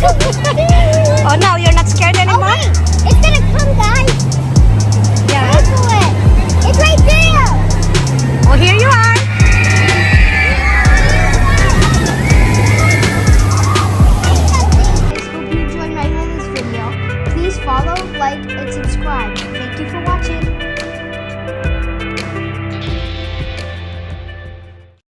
Oh, now you're not scared Oh anymore? wait, it's gonna come, guys. Yeah. Wait for it. It's right there. Oh, here you are. Guys, hope you enjoyed my this video. Please follow, like, and subscribe. Thank you for watching.